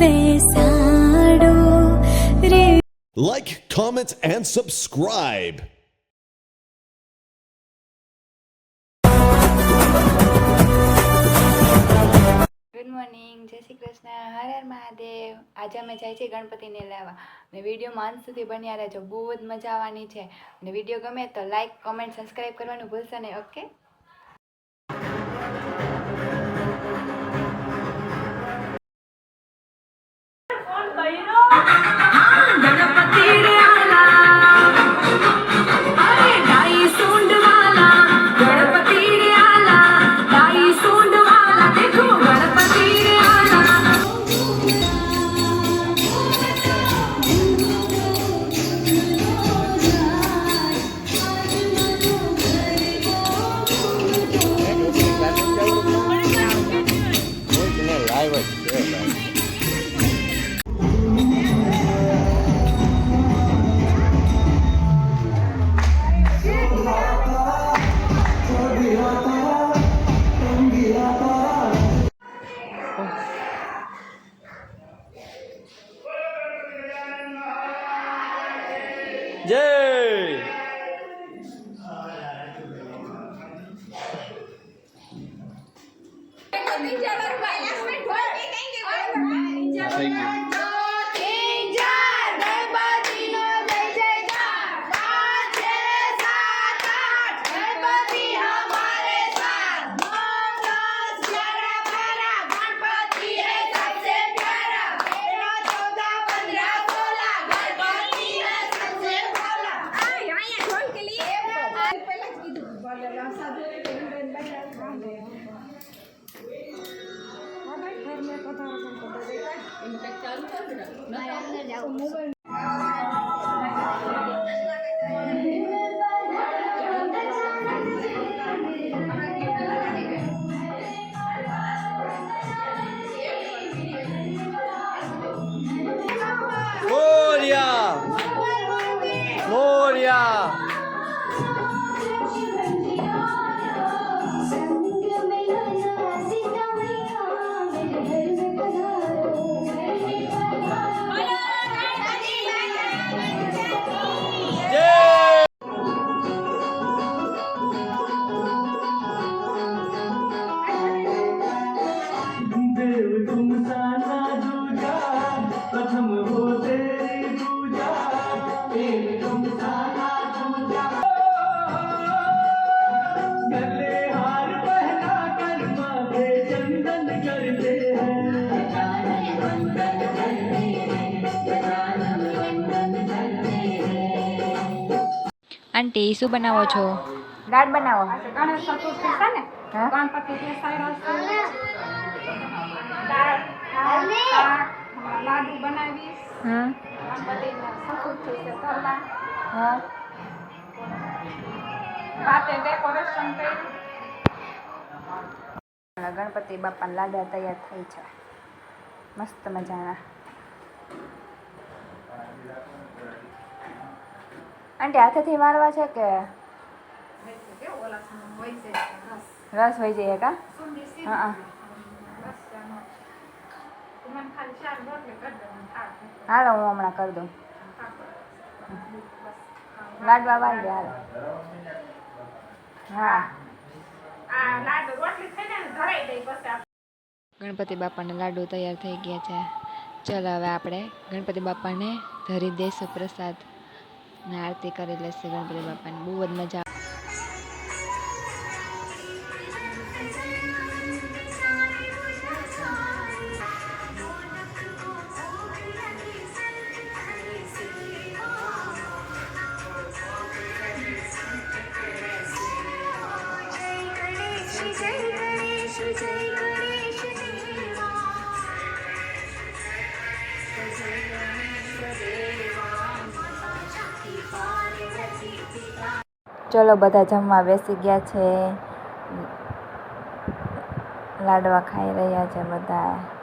બેસાડો રે. Like, comment, and subscribe. Good morning, જય શ્રી કૃષ્ણ, હર હર મહાદેવ. આજે અમે જાય છે ગણપતિને લેવા અને વિડીયોમાં અંત સુધી બન્યા રહેજો, બહુ જ મજા આવવાની છે. અને વિડીયો ગમે તો લાઈક, કોમેન્ટ, સબસ્ક્રાઈબ કરવાનું ભૂલશો નહીં. ઓકે. જય મોર્યા આંટી શું બનાવો છો? દાળ બનાવો. ગણેશ ચતુર્થી છે ને, ગણપતિ બેસાડ્યો છે. દાળ, શાક, લાડુ બનાવીશ. ગણપતિના ચતુર્થી છે તરવા. રાતે ડેકોરેશન કર્યું. ગણપતિ બાપાના લાડા તૈયાર થઈ છે, મસ્ત મજાના. આંટી હાથેથી મારવા છે કે રસ હોય જાય કા? હા હાલો, હું હમણાં કરી દઉં. લાડવા વાળી દે હાલો. હા, ગણપતિ બાપાના લાડુ તૈયાર થઈ ગયા છે. ચાલો હવે આપણે ગણપતિ બાપાને ધરી દઈશું પ્રસાદ ને આરતી કરી લેશે ગણપતિ બાપાની. બહુ જ મજા. ચલો બધા જમવા બેસી ગયા છે, લાડવા ખાઈ રહ્યા છે બધા.